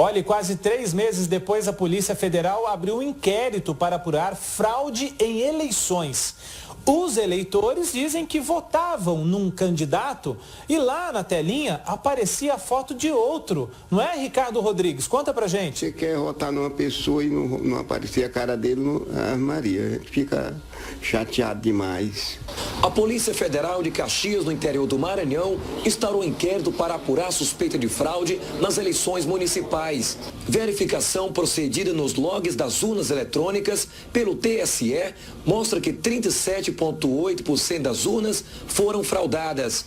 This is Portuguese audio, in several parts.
Olha, quase 3 meses depois, a Polícia Federal abriu um inquérito para apurar fraude em eleições. Os eleitores dizem que votavam num candidato e lá na telinha aparecia a foto de outro. Não é, Ricardo Rodrigues? Conta pra gente. Você quer votar numa pessoa e não aparecer a cara dele, Maria, a gente fica chateado demais. A Polícia Federal de Caxias, no interior do Maranhão, instaurou um inquérito para apurar suspeita de fraude nas eleições municipais. Verificação procedida nos logs das urnas eletrônicas pelo TSE mostra que 37,8% das urnas foram fraudadas.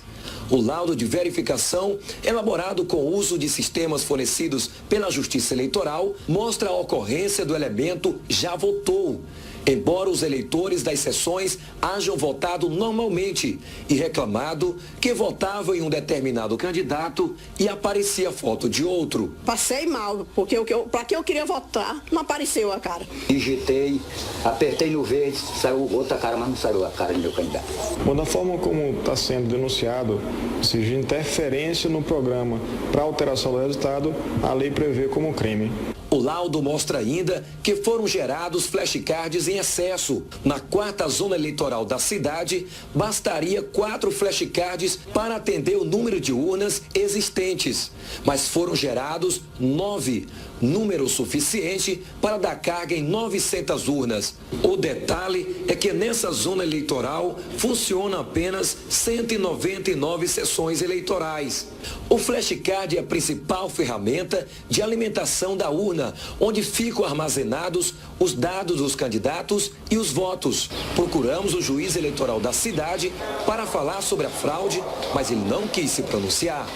O laudo de verificação, elaborado com o uso de sistemas fornecidos pela Justiça Eleitoral, mostra a ocorrência do elemento "já votou", embora os eleitores das sessões hajam votado normalmente e reclamado que votavam em um determinado candidato e aparecia foto de outro. Passei mal, porque para que eu queria votar, não apareceu a cara. Digitei, apertei no verde, saiu outra cara, mas não saiu a cara do meu candidato. Bom, da forma como está sendo denunciado, ou seja, interferência no programa para alteração do resultado, a lei prevê como crime. O laudo mostra ainda que foram gerados flashcards em excesso. Na 4ª zona eleitoral da cidade, bastaria 4 flashcards para atender o número de urnas existentes. Mas foram gerados 9, número suficiente para dar carga em 900 urnas. O detalhe é que nessa zona eleitoral funcionam apenas 199 sessões eleitorais. O flashcard é a principal ferramenta de alimentação da urna, onde ficam armazenados os dados dos candidatos e os votos. Procuramos o juiz eleitoral da cidade para falar sobre a fraude, mas ele não quis se pronunciar.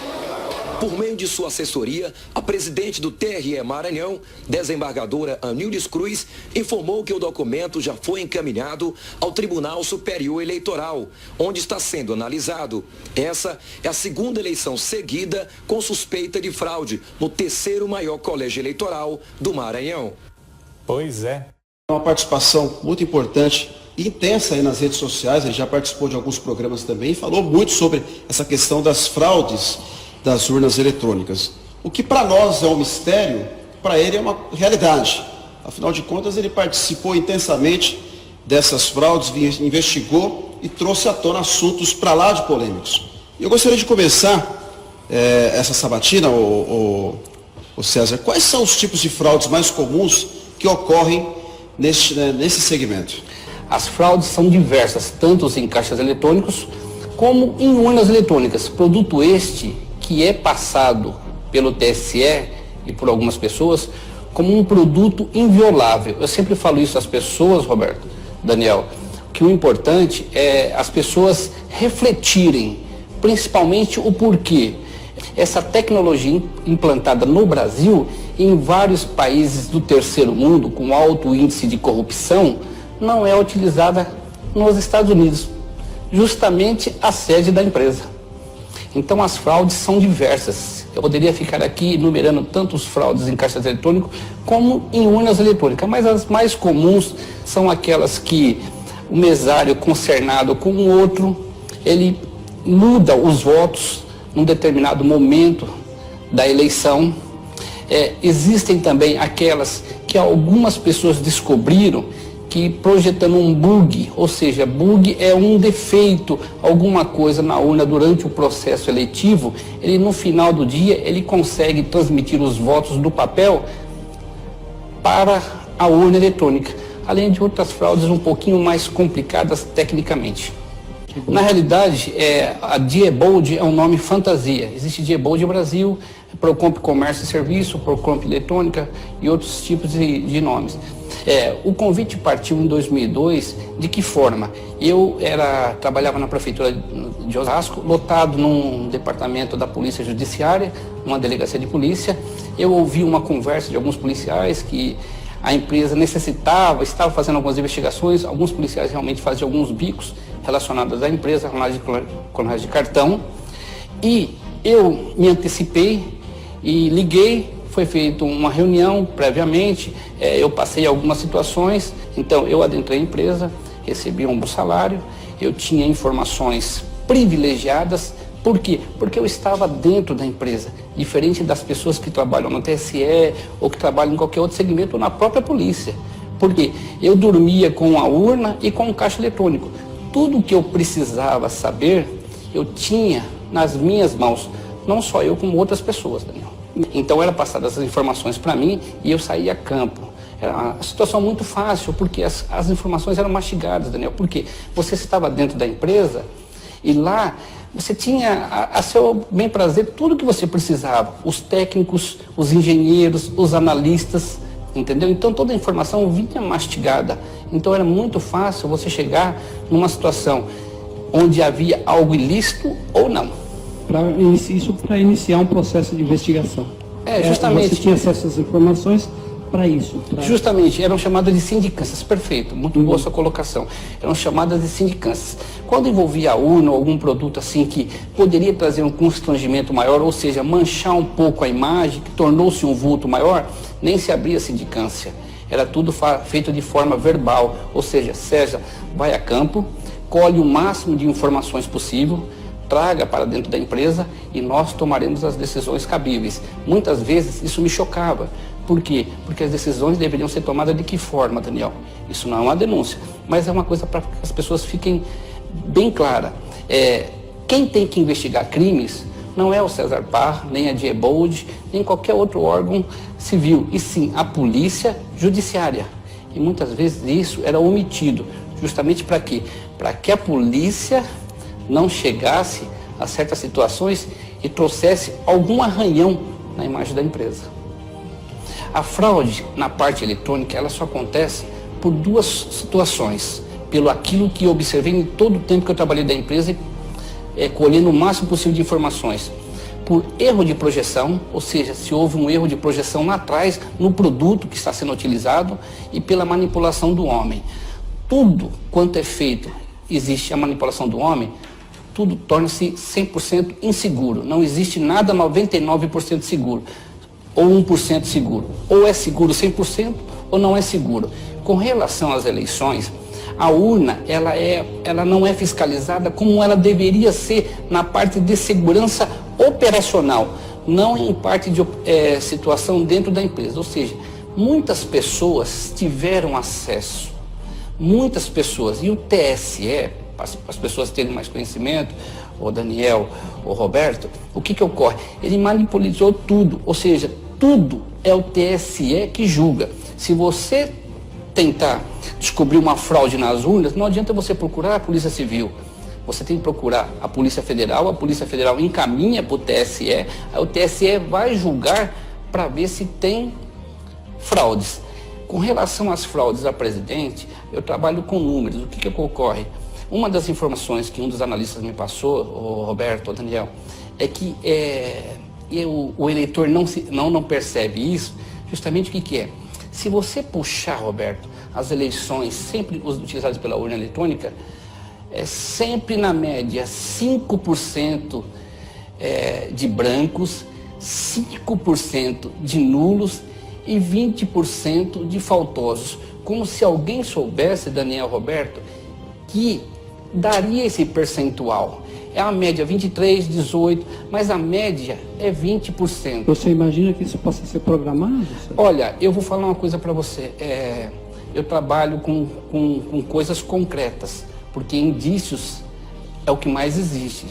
Por meio de sua assessoria, a presidente do TRE Maranhão, desembargadora Anildes Cruz, informou que o documento já foi encaminhado ao Tribunal Superior Eleitoral, onde está sendo analisado. Essa é a 2ª eleição seguida com suspeita de fraude no 3º maior colégio eleitoral do Maranhão. Pois é. Uma participação muito importante e intensa aí nas redes sociais, ele já participou de alguns programas também e falou muito sobre essa questão das fraudes das urnas eletrônicas. O que para nós é um mistério, para ele é uma realidade. Afinal de contas, ele participou intensamente dessas fraudes, investigou e trouxe à tona assuntos para lá de polêmicos. Eu gostaria de começar essa sabatina, o César. Quais são os tipos de fraudes mais comuns que ocorrem nesse segmento? As fraudes são diversas, tanto em caixas eletrônicos como em urnas eletrônicas. Produto este que é passado pelo TSE e por algumas pessoas como um produto inviolável. Eu sempre falo isso às pessoas, Roberto, Daniel, que o importante é as pessoas refletirem, principalmente o porquê. Essa tecnologia implantada no Brasil, em vários países do 3º mundo, com alto índice de corrupção, não é utilizada nos Estados Unidos, justamente a sede da empresa. Então as fraudes são diversas. Eu poderia ficar aqui enumerando tantos fraudes em caixas eletrônicos como em urnas eletrônicas, mas as mais comuns são aquelas que o mesário concernado com o outro, ele muda os votos num determinado momento da eleição. Existem também aquelas que algumas pessoas descobriram que projetando um bug, ou seja, bug é um defeito, alguma coisa na urna durante o processo eletivo, ele no final do dia ele consegue transmitir os votos do papel para a urna eletrônica, além de outras fraudes um pouquinho mais complicadas tecnicamente. Na realidade, a Diebold é um nome fantasia. Existe Diebold Brasil, Procomp Comércio e Serviço, Procomp Eletrônica e outros tipos de nomes. O convite partiu em 2002, de que forma? Eu trabalhava na prefeitura de Osasco, lotado num departamento da Polícia Judiciária, uma delegacia de polícia. Eu ouvi uma conversa de alguns policiais que a empresa estava fazendo algumas investigações, alguns policiais realmente faziam alguns bicos relacionados à empresa, clonagem de cartão, e eu me antecipei e liguei. Foi feita uma reunião previamente, eu passei algumas situações, então eu adentrei a empresa, recebi um bom salário, eu tinha informações privilegiadas Por quê? Porque eu estava dentro da empresa, diferente das pessoas que trabalham no TSE ou que trabalham em qualquer outro segmento ou na própria polícia. Por quê? Eu dormia com a urna e com o caixa eletrônico. Tudo que eu precisava saber, eu tinha nas minhas mãos. Não só eu, como outras pessoas, Daniel. Então, eram passadas essas informações para mim e eu saía a campo. Era uma situação muito fácil, porque as informações eram mastigadas, Daniel. Porque você estava dentro da empresa e lá você tinha a seu bem prazer tudo que você precisava. Os técnicos, os engenheiros, os analistas, entendeu? Então, toda a informação vinha mastigada. Então, era muito fácil você chegar numa situação onde havia algo ilícito ou não. Isso para iniciar um processo de investigação. Justamente. Você tinha acesso às informações para isso. Justamente, eram chamadas de sindicâncias. Perfeito, muito boa sua colocação. Eram chamadas de sindicâncias. Quando envolvia a urna ou algum produto assim que poderia trazer um constrangimento maior, ou seja, manchar um pouco a imagem, que tornou-se um vulto maior, nem se abria sindicância. Era tudo feito de forma verbal, ou seja, César vai a campo, colhe o máximo de informações possível, traga para dentro da empresa e nós tomaremos as decisões cabíveis. Muitas vezes isso me chocava. Por quê? Porque as decisões deveriam ser tomadas de que forma, Daniel? Isso não é uma denúncia, mas é uma coisa para que as pessoas fiquem bem claras. Quem tem que investigar crimes não é o César Parra, nem a Diebold, nem qualquer outro órgão civil, e sim a polícia judiciária. E muitas vezes isso era omitido, justamente para quê? Para que a polícia não chegasse a certas situações e trouxesse algum arranhão na imagem da empresa. A fraude na parte eletrônica, ela só acontece por duas situações. Pelo aquilo que eu observei em todo o tempo que eu trabalhei da empresa, colhendo o máximo possível de informações. Por erro de projeção, ou seja, se houve um erro de projeção lá atrás, no produto que está sendo utilizado, e pela manipulação do homem. Tudo quanto é feito, existe a manipulação do homem, tudo torna-se 100% inseguro. Não existe nada 99% seguro, ou 1% seguro. Ou é seguro 100% ou não é seguro. Com relação às eleições, a urna ela não é fiscalizada como ela deveria ser na parte de segurança operacional, não em parte de situação dentro da empresa. Ou seja, muitas pessoas tiveram acesso, muitas pessoas, e o TSE, para as pessoas terem mais conhecimento, o Daniel, o Roberto, o que ocorre? Ele manipulou tudo, ou seja, tudo é o TSE que julga. Se você tentar descobrir uma fraude nas urnas, não adianta você procurar a Polícia Civil. Você tem que procurar a Polícia Federal encaminha para o TSE, aí o TSE vai julgar para ver se tem fraudes. Com relação às fraudes a presidente, eu trabalho com números. O que ocorre? Uma das informações que um dos analistas me passou, o Roberto, o Daniel, é que o eleitor não percebe isso. Justamente o que é? Se você puxar, Roberto, as eleições sempre utilizadas pela urna eletrônica, é sempre na média 5% de brancos, 5% de nulos e 20% de faltosos. Como se alguém soubesse, Daniel, Roberto, que daria esse percentual. É a média 23, 18, mas a média é 20%. Você imagina que isso possa ser programado? Olha, eu vou falar uma coisa para você. Eu trabalho com coisas concretas, porque indícios é o que mais existe.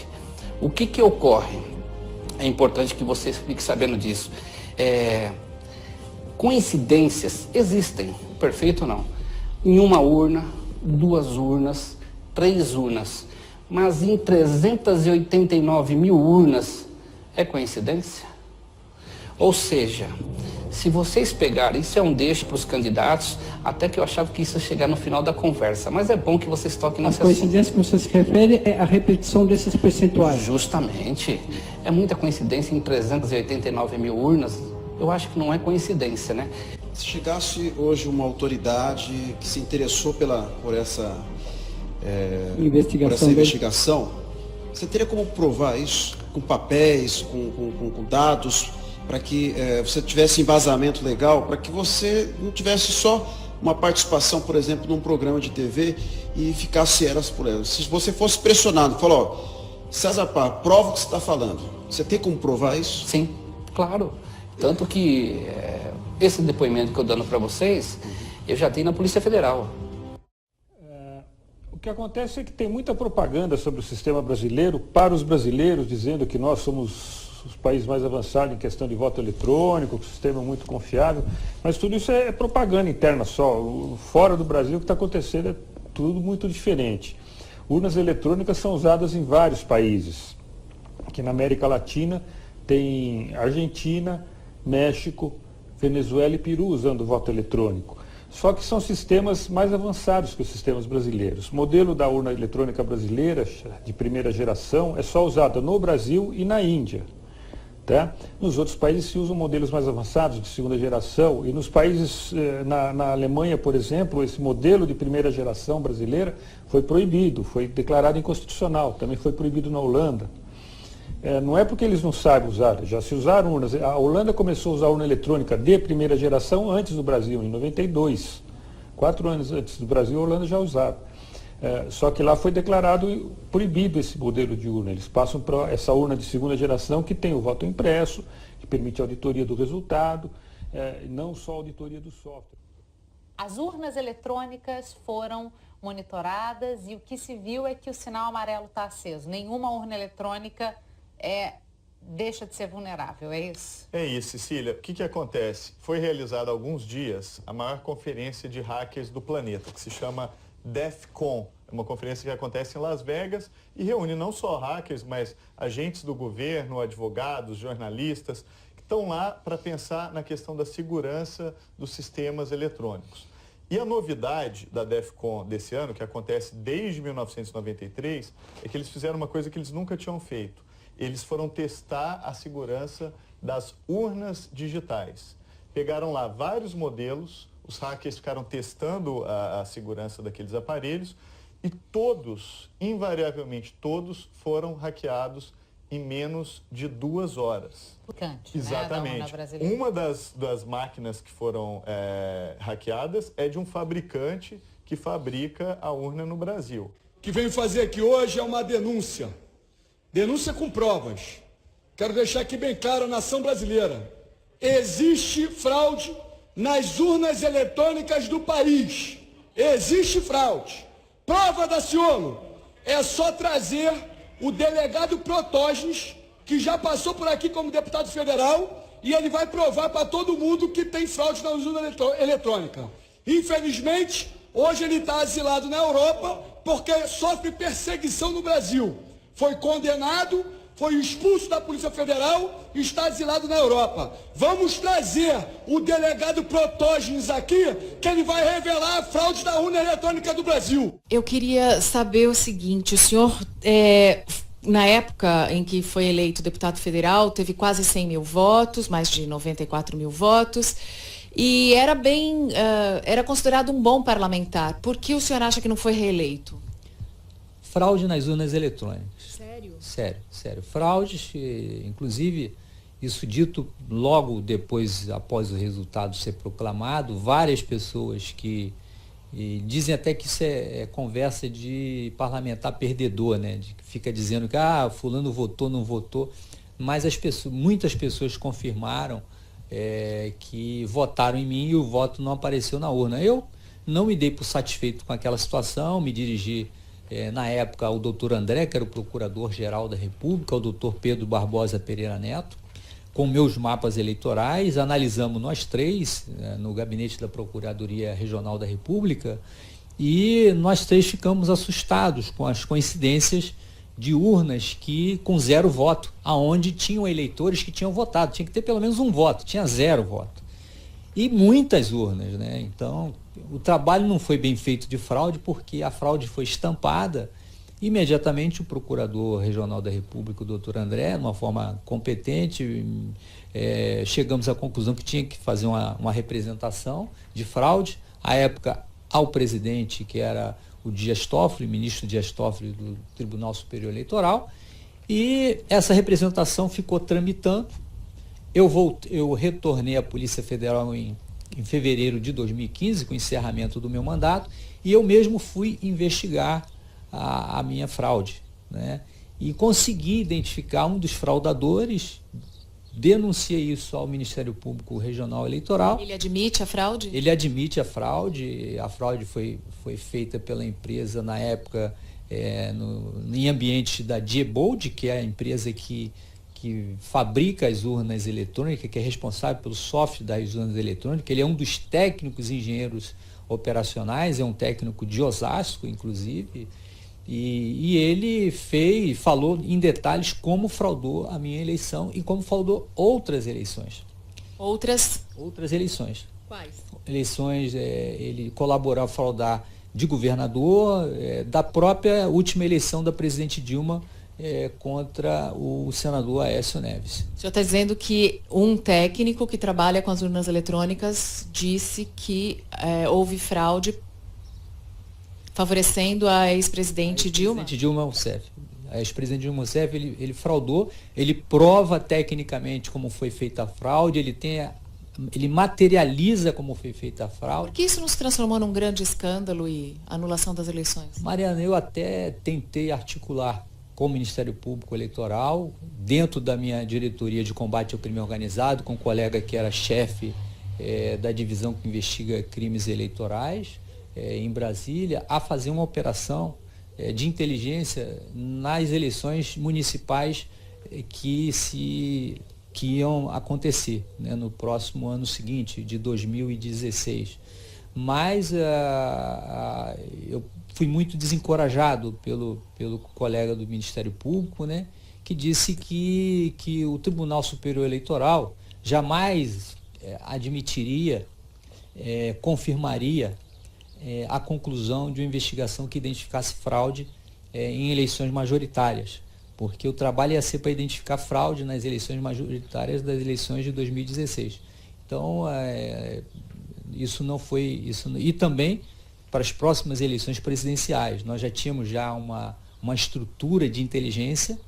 O que ocorre? É importante que você fique sabendo disso. Coincidências existem, perfeito ou não? Em uma urna, 2 urnas, 3 urnas, mas em 389 mil urnas, é coincidência? Ou seja, se vocês pegarem, isso é um deixo para os candidatos, até que eu achava que isso ia chegar no final da conversa, mas é bom que vocês toquem nessa coincidência que você se refere é a repetição desses percentuais. Justamente. É muita coincidência em 389 mil urnas, eu acho que não é coincidência, né? Se chegasse hoje uma autoridade que se interessou por essa investigação, você teria como provar isso? Com papéis, com dados, para que você tivesse embasamento legal, para que você não tivesse só uma participação, por exemplo, num programa de TV e ficasse eras por elas. Se você fosse pressionado, falou, César Pá, prova o que você está falando. Você tem como provar isso? Sim, claro. Tanto que esse depoimento que eu dando para vocês, eu já tenho na Polícia Federal. O que acontece é que tem muita propaganda sobre o sistema brasileiro para os brasileiros, dizendo que nós somos os países mais avançados em questão de voto eletrônico, que o sistema é muito confiável, mas tudo isso é propaganda interna só. Fora do Brasil, o que está acontecendo é tudo muito diferente. Urnas eletrônicas são usadas em vários países. Aqui na América Latina tem Argentina, México, Venezuela e Peru usando o voto eletrônico. Só que são sistemas mais avançados que os sistemas brasileiros. O modelo da urna eletrônica brasileira, de primeira geração, é só usado no Brasil e na Índia. Tá? Nos outros países se usam modelos mais avançados, de segunda geração, e nos países, na Alemanha, por exemplo, esse modelo de primeira geração brasileira foi proibido, foi declarado inconstitucional, também foi proibido na Holanda. Não é porque eles não sabem usar, já se usaram urnas. A Holanda começou a usar urna eletrônica de primeira geração antes do Brasil, em 92. 4 anos antes do Brasil, a Holanda já usava. Só que lá foi declarado proibido esse modelo de urna. Eles passam para essa urna de segunda geração que tem o voto impresso, que permite a auditoria do resultado, e não só a auditoria do software. As urnas eletrônicas foram monitoradas e o que se viu é que o sinal amarelo está aceso. Nenhuma urna eletrônica deixa de ser vulnerável, é isso? É isso, Cecília. O que acontece? Foi realizada há alguns dias a maior conferência de hackers do planeta, que se chama DEF CON. É uma conferência que acontece em Las Vegas e reúne não só hackers, mas agentes do governo, advogados, jornalistas, que estão lá para pensar na questão da segurança dos sistemas eletrônicos. E a novidade da DEF CON desse ano, que acontece desde 1993, é que eles fizeram uma coisa que eles nunca tinham feito. Eles foram testar a segurança das urnas digitais. Pegaram lá vários modelos, os hackers ficaram testando a segurança daqueles aparelhos e todos, invariavelmente todos, foram hackeados em menos de 2 horas. Exatamente. Né, uma das máquinas que foram hackeadas é de um fabricante que fabrica a urna no Brasil. O que venho fazer aqui hoje é uma denúncia. Denúncia com provas. Quero deixar aqui bem claro à nação brasileira. Existe fraude nas urnas eletrônicas do país. Existe fraude. Prova da Ciolo. É só trazer o delegado Protógenes, que já passou por aqui como deputado federal, e ele vai provar para todo mundo que tem fraude na urna eletrônica. Infelizmente, hoje ele está asilado na Europa porque sofre perseguição no Brasil. Foi condenado, foi expulso da Polícia Federal e está asilado na Europa. Vamos trazer o delegado Protógenes aqui, que ele vai revelar a fraude da urna eletrônica do Brasil. Eu queria saber o seguinte, o senhor, na época em que foi eleito deputado federal, teve quase 100 mil votos, mais de 94 mil votos, e era considerado um bom parlamentar. Por que o senhor acha que não foi reeleito? Fraude nas urnas eletrônicas. Sério? Sério. Fraudes, inclusive, isso dito logo depois, após o resultado ser proclamado, várias pessoas que dizem até que isso é conversa de parlamentar perdedor, né? Que fica dizendo que fulano votou, não votou, mas muitas pessoas confirmaram que votaram em mim e o voto não apareceu na urna. Eu não me dei por satisfeito com aquela situação, me dirigi na época ao doutor André, que era o procurador-geral da República, ao doutor Pedro Barbosa Pereira Neto, com meus mapas eleitorais, analisamos nós três no gabinete da Procuradoria Regional da República e nós três ficamos assustados com as coincidências de urnas com 0 voto, aonde tinham eleitores que tinham votado, tinha que ter pelo menos um voto, tinha 0 voto. E muitas urnas, né? Então, o trabalho não foi bem feito de fraude, porque a fraude foi estampada. Imediatamente o Procurador Regional da República, o doutor André, de uma forma competente, chegamos à conclusão que tinha que fazer uma representação de fraude. À época, ao presidente, que era o Dias Toffoli, ministro Dias Toffoli do Tribunal Superior Eleitoral, e essa representação ficou tramitando. Eu retornei à Polícia Federal em fevereiro de 2015, com o encerramento do meu mandato, e eu mesmo fui investigar a minha fraude, né? e consegui identificar um dos fraudadores, denuncia isso ao Ministério Público Regional Eleitoral. Ele admite a fraude? Ele admite a fraude foi feita pela empresa na época em ambiente da Diebold, que é a empresa que fabrica as urnas eletrônicas, que é responsável pelo software das urnas eletrônicas. Ele é um dos técnicos engenheiros operacionais, é um técnico de Osasco, inclusive, e ele falou em detalhes como fraudou a minha eleição e como fraudou outras eleições. Outras eleições. Quais? Eleições, ele colaborou a fraudar de governador, da própria última eleição da presidente Dilma, contra o senador Aécio Neves. O senhor está dizendo que um técnico que trabalha com as urnas eletrônicas disse que houve fraude favorecendo a ex-presidente Dilma? Ex-presidente Dilma Rousseff. A ex-presidente Dilma Rousseff, ele fraudou, ele prova tecnicamente como foi feita a fraude, ele materializa como foi feita a fraude. Por que isso não se transformou num grande escândalo e anulação das eleições? Mariana, eu até tentei articular com o Ministério Público Eleitoral, dentro da minha diretoria de combate ao crime organizado, com um colega que era chefe da divisão que investiga crimes eleitorais em Brasília, a fazer uma operação de inteligência nas eleições municipais que iam acontecer, né, no próximo ano seguinte, de 2016. Mas eu fui muito desencorajado pelo colega do Ministério Público, né, que disse que o Tribunal Superior Eleitoral jamais admitiria, confirmaria a conclusão de uma investigação que identificasse fraude em eleições majoritárias, porque o trabalho ia ser para identificar fraude nas eleições majoritárias das eleições de 2016. Então, isso não foi... E também para as próximas eleições presidenciais. Nós já tínhamos uma estrutura de inteligência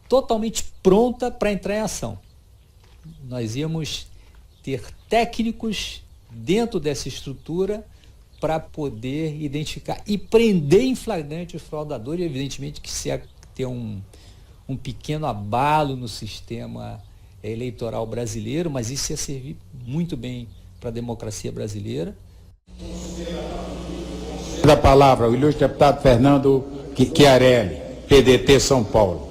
totalmente pronta para entrar em ação. Nós íamos ter técnicos dentro dessa estrutura para poder identificar e prender em flagrante os fraudadores. E evidentemente que se ia ter um pequeno abalo no sistema eleitoral brasileiro, mas isso ia servir muito bem para a democracia brasileira. Da palavra, o ilustre deputado Fernando Chiarelli, PDT São Paulo.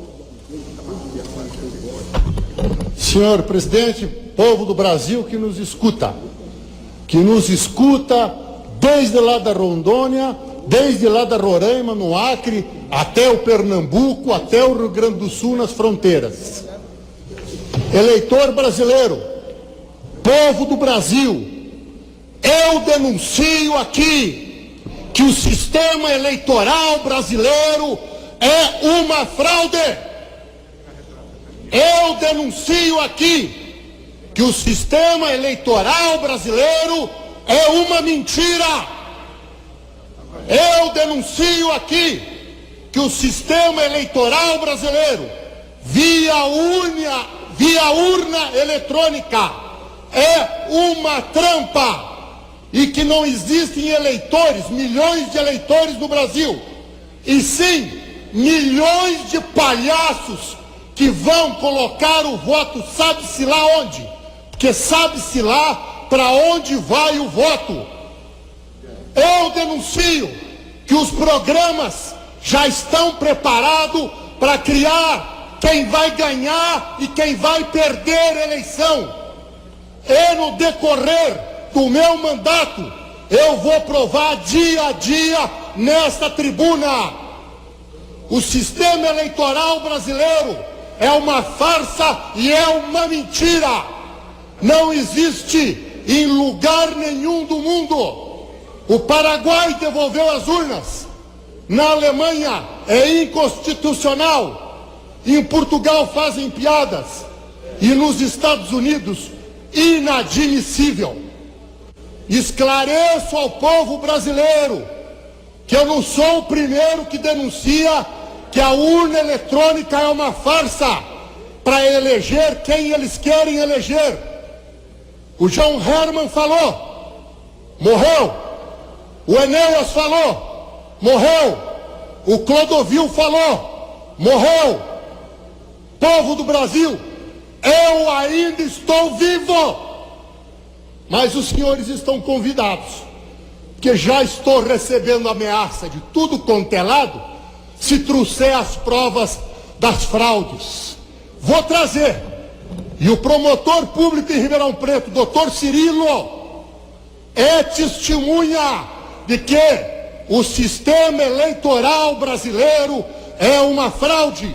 Senhor presidente, povo do Brasil que nos escuta desde lá da Rondônia, desde lá da Roraima, no Acre, até o Pernambuco, até o Rio Grande do Sul, nas fronteiras. Eleitor brasileiro, povo do Brasil, eu denuncio aqui que o sistema eleitoral brasileiro é uma fraude. Eu denuncio aqui que o sistema eleitoral brasileiro é uma mentira. Eu denuncio aqui que o sistema eleitoral brasileiro, via urna eletrônica, é uma trampa e que não existem eleitores, milhões de eleitores no Brasil, e sim milhões de palhaços que vão colocar o voto sabe-se lá onde, porque sabe-se lá para onde vai o voto. Eu denuncio que os programas já estão preparados para criar quem vai ganhar e quem vai perder a eleição. E no decorrer do meu mandato, eu vou provar dia a dia nesta tribuna. O sistema eleitoral brasileiro é uma farsa e é uma mentira. Não existe em lugar nenhum do mundo. O Paraguai devolveu as urnas. Na Alemanha é inconstitucional. Em Portugal fazem piadas. E nos Estados Unidos, inadmissível. Esclareço ao povo brasileiro que eu não sou o primeiro que denuncia que a urna eletrônica é uma farsa para eleger quem eles querem eleger. O João Herman falou, morreu. O Enéas falou, morreu. O Clodovil falou, morreu. Povo do Brasil, eu ainda estou vivo. Mas os senhores estão convidados, porque já estou recebendo ameaça de tudo quanto é lado, se trouxer as provas das fraudes. Vou trazer. E o promotor público em Ribeirão Preto, doutor Cirilo, é testemunha de que o sistema eleitoral brasileiro é uma fraude.